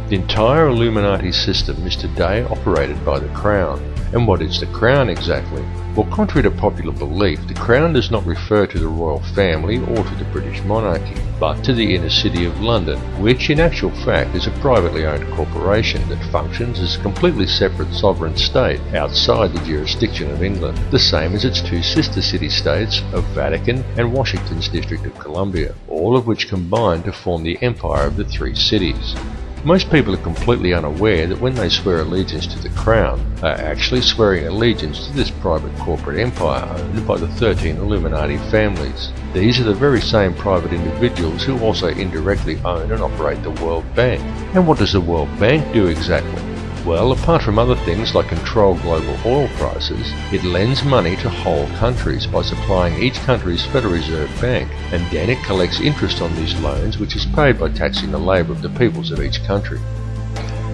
The entire Illuminati system is today operated by the Crown. And what is the Crown exactly? Well, contrary to popular belief, the Crown does not refer to the royal family or to the British monarchy, but to the inner city of London, which in actual fact is a privately owned corporation that functions as a completely separate sovereign state outside the jurisdiction of England, the same as its two sister city-states of Vatican and Washington's District of Columbia, all of which combine to form the empire of the three cities. Most people are completely unaware that when they swear allegiance to the Crown, they are actually swearing allegiance to this private corporate empire owned by the 13 Illuminati families. These are the very same private individuals who also indirectly own and operate the World Bank. And what does the World Bank do exactly? Well, apart from other things like control global oil prices, it lends money to whole countries by supplying each country's Federal Reserve Bank, and then it collects interest on these loans, which is paid by taxing the labour of the peoples of each country.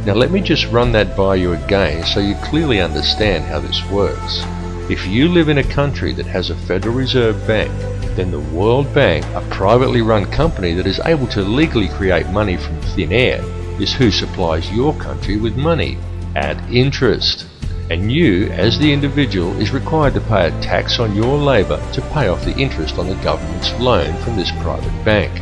Now let me just run that by you again so you clearly understand how this works. If you live in a country that has a Federal Reserve Bank, then the World Bank, a privately run company that is able to legally create money from thin air, is who supplies your country with money at interest. And you, as the individual, is required to pay a tax on your labour to pay off the interest on the government's loan from this private bank.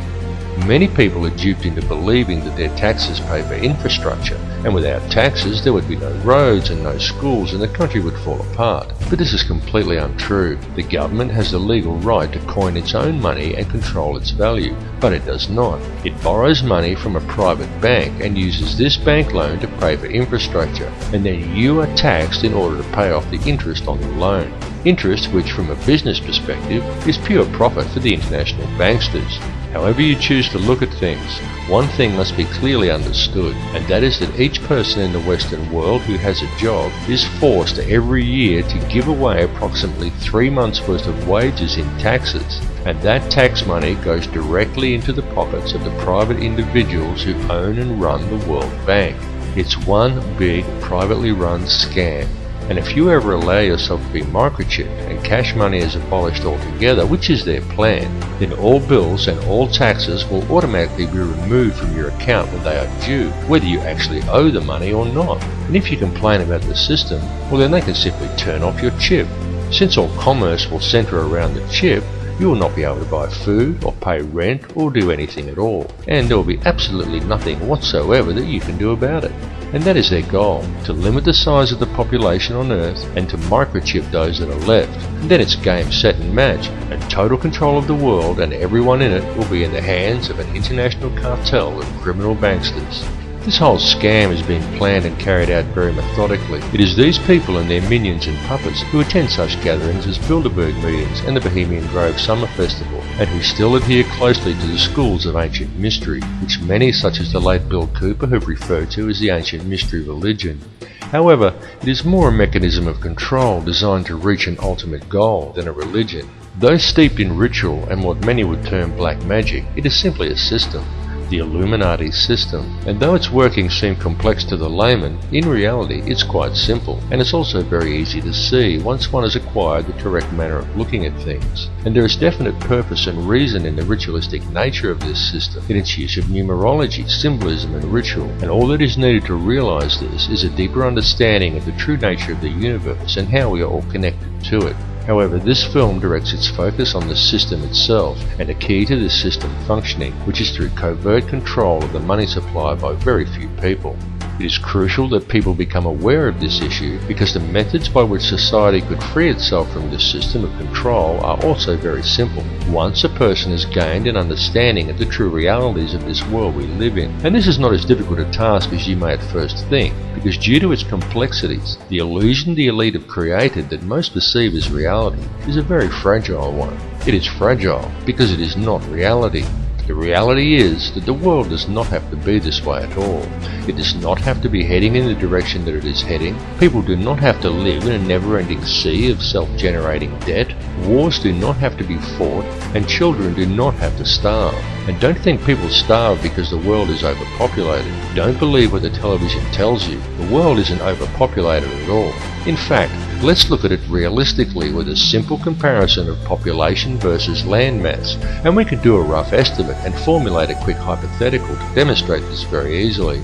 Many people are duped into believing that their taxes pay for infrastructure, and without taxes there would be no roads and no schools and the country would fall apart. But this is completely untrue. The government has the legal right to coin its own money and control its value, but it does not. It borrows money from a private bank and uses this bank loan to pay for infrastructure, and then you are taxed in order to pay off the interest on the loan. Interest which, from a business perspective, is pure profit for the international banksters. However you choose to look at things, one thing must be clearly understood, and that is that each person in the Western world who has a job is forced every year to give away approximately 3 months' worth of wages in taxes, and that tax money goes directly into the pockets of the private individuals who own and run the World Bank. It's one big privately run scam. And if you ever allow yourself to be microchipped and cash money is abolished altogether, which is their plan, then all bills and all taxes will automatically be removed from your account when they are due, whether you actually owe the money or not. And if you complain about the system, well then they can simply turn off your chip. Since all commerce will centre around the chip, you will not be able to buy food or pay rent or do anything at all, and there will be absolutely nothing whatsoever that you can do about it. And that is their goal, to limit the size of the population on Earth and to microchip those that are left. And then it's game, set and match, and total control of the world and everyone in it will be in the hands of an international cartel of criminal banksters. This whole scam is being planned and carried out very methodically. It is these people and their minions and puppets who attend such gatherings as Bilderberg meetings and the Bohemian Grove Summer Festival, and who still adhere closely to the schools of ancient mystery, which many such as the late Bill Cooper have referred to as the ancient mystery religion. However, it is more a mechanism of control designed to reach an ultimate goal than a religion. Though steeped in ritual and what many would term black magic, it is simply a system. The Illuminati system, and though its workings seem complex to the layman, in reality it's quite simple, and it's also very easy to see once one has acquired the correct manner of looking at things. And there is definite purpose and reason in the ritualistic nature of this system, in its use of numerology, symbolism and ritual, and all that is needed to realize this is a deeper understanding of the true nature of the universe and how we are all connected to it. However, this film directs its focus on the system itself, and a key to this system functioning, which is through covert control of the money supply by very few people. It is crucial that people become aware of this issue, because the methods by which society could free itself from this system of control are also very simple, once a person has gained an understanding of the true realities of this world we live in. And this is not as difficult a task as you may at first think, because due to its complexities, the illusion the elite have created that most perceive as reality is a very fragile one. It is fragile because it is not reality. The reality is that the world does not have to be this way at all. It does not have to be heading in the direction that it is heading. People do not have to live in a never-ending sea of self-generating debt. Wars do not have to be fought, and children do not have to starve. And don't think people starve because the world is overpopulated. Don't believe what the television tells you. The world isn't overpopulated at all. In fact, let's look at it realistically with a simple comparison of population versus land mass, and we can do a rough estimate and formulate a quick hypothetical to demonstrate this very easily.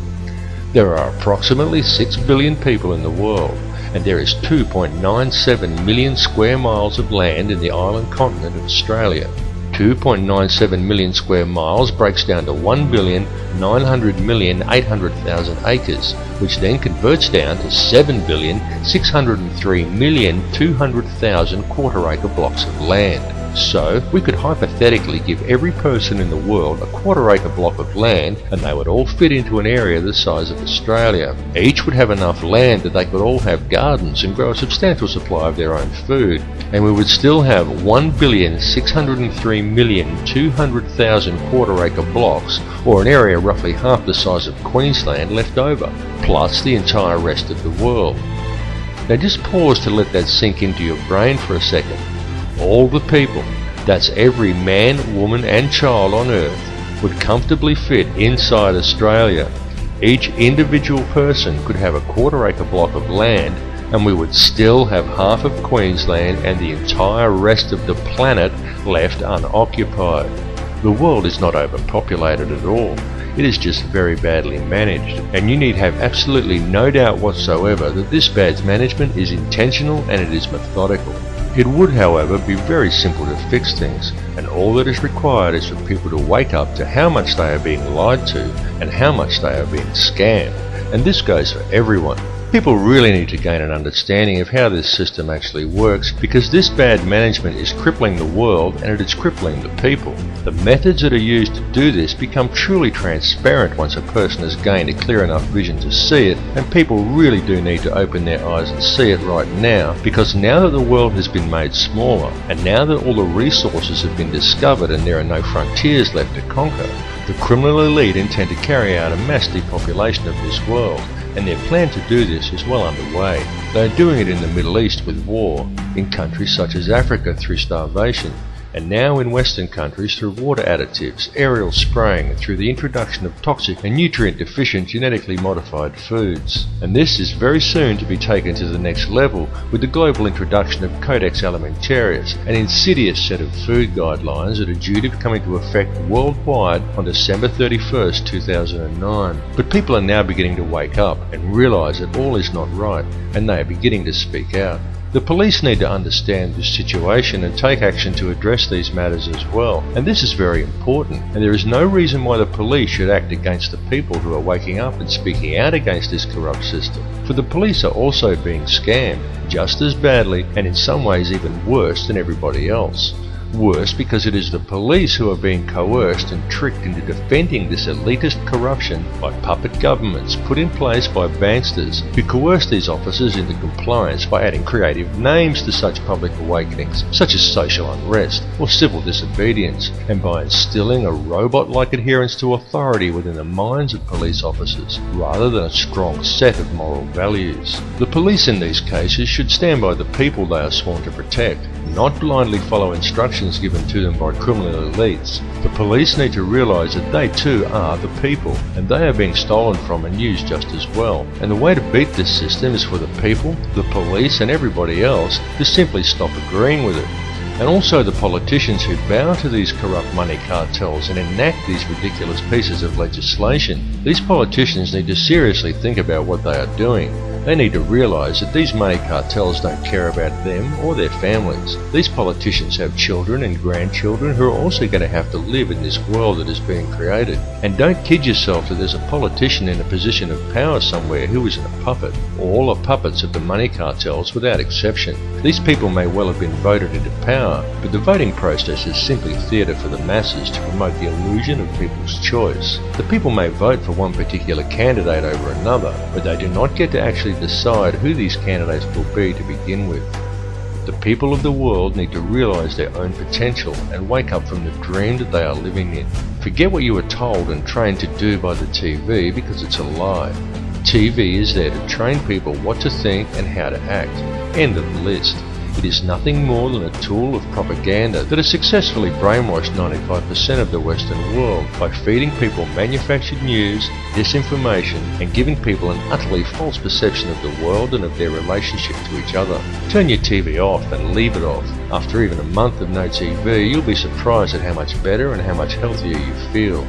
There are approximately 6 billion people in the world, and there is 2.97 million square miles of land in the island continent of Australia. 2.97 million square miles breaks down to 1,900,800,000 acres, which then converts down to 7,603,200,000 quarter-acre blocks of land. So, we could hypothetically give every person in the world a quarter-acre block of land, and they would all fit into an area the size of Australia. Each would have enough land that they could all have gardens and grow a substantial supply of their own food, and we would still have 1,603,200,000 quarter-acre blocks, or an area roughly half the size of Queensland, left over, plus the entire rest of the world. Now just pause to let that sink into your brain for a second. All the people, that's every man, woman and child on Earth, would comfortably fit inside Australia. Each individual person could have a quarter-acre block of land, and we would still have half of Queensland and the entire rest of the planet left unoccupied. The world is not overpopulated at all. It is just very badly managed, and you need have absolutely no doubt whatsoever that this bad management is intentional and it is methodical. It would, however, be very simple to fix things, and all that is required is for people to wake up to how much they are being lied to and how much they are being scammed. And this goes for everyone. People really need to gain an understanding of how this system actually works, because this bad management is crippling the world and it is crippling the people. The methods that are used to do this become truly transparent once a person has gained a clear enough vision to see it, and people really do need to open their eyes and see it right now, because now that the world has been made smaller, and now that all the resources have been discovered and there are no frontiers left to conquer, the criminal elite intend to carry out a mass depopulation of this world. And their plan to do this is well underway. They are doing it in the Middle East with war, in countries such as Africa through starvation, and now in Western countries through water additives, aerial spraying, and through the introduction of toxic and nutrient-deficient genetically modified foods. And this is very soon to be taken to the next level with the global introduction of Codex Alimentarius, an insidious set of food guidelines that are due to come into effect worldwide on December 31st, 2009. But people are now beginning to wake up and realise that all is not right, and they are beginning to speak out. The police need to understand this situation and take action to address these matters as well, and this is very important, and there is no reason why the police should act against the people who are waking up and speaking out against this corrupt system, for the police are also being scammed, just as badly and in some ways even worse than everybody else. Worse because it is the police who are being coerced and tricked into defending this elitist corruption by puppet governments put in place by banksters who coerce these officers into compliance by adding creative names to such public awakenings, such as social unrest or civil disobedience, and by instilling a robot-like adherence to authority within the minds of police officers rather than a strong set of moral values. The police in these cases should stand by the people they are sworn to protect, not blindly follow instructions given to them by criminal elites. The police need to realise that they too are the people, and they are being stolen from and used just as well. And the way to beat this system is for the people, the police and everybody else to simply stop agreeing with it. And also the politicians who bow to these corrupt money cartels and enact these ridiculous pieces of legislation. These politicians need to seriously think about what they are doing. They need to realise that these money cartels don't care about them or their families. These politicians have children and grandchildren who are also going to have to live in this world that is being created. And don't kid yourself that there's a politician in a position of power somewhere who isn't a puppet. All are puppets of the money cartels without exception. These people may well have been voted into power, but the voting process is simply theatre for the masses to promote the illusion of people's choice. The people may vote for one particular candidate over another, but they do not get to actually decide who these candidates will be to begin with. The people of the world need to realise their own potential and wake up from the dream that they are living in. Forget what you were told and trained to do by the TV, because it's a lie. TV is there to train people what to think and how to act. End of the list. It is nothing more than a tool of propaganda that has successfully brainwashed 95% of the Western world by feeding people manufactured news, disinformation, and giving people an utterly false perception of the world and of their relationship to each other. Turn your TV off and leave it off. After even a month of no TV, you'll be surprised at how much better and how much healthier you feel.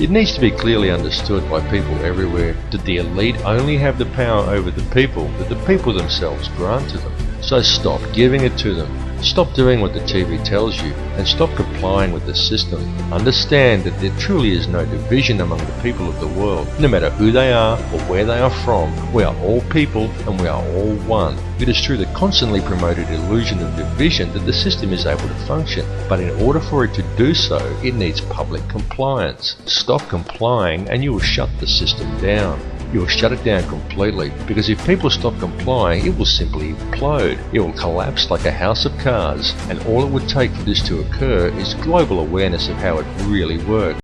It needs to be clearly understood by people everywhere that the elite only have the power over the people that the people themselves grant to them. So stop giving it to them. Stop doing what the TV tells you and stop complying with the system. Understand that there truly is no division among the people of the world. No matter who they are or where they are from, we are all people and we are all one. It is through the constantly promoted illusion of division that the system is able to function, but in order for it to do so, it needs public compliance. Stop complying and you will shut the system down. You will shut it down completely, because if people stop complying, it will simply implode. It will collapse like a house of cards, and all it would take for this to occur is global awareness of how it really works.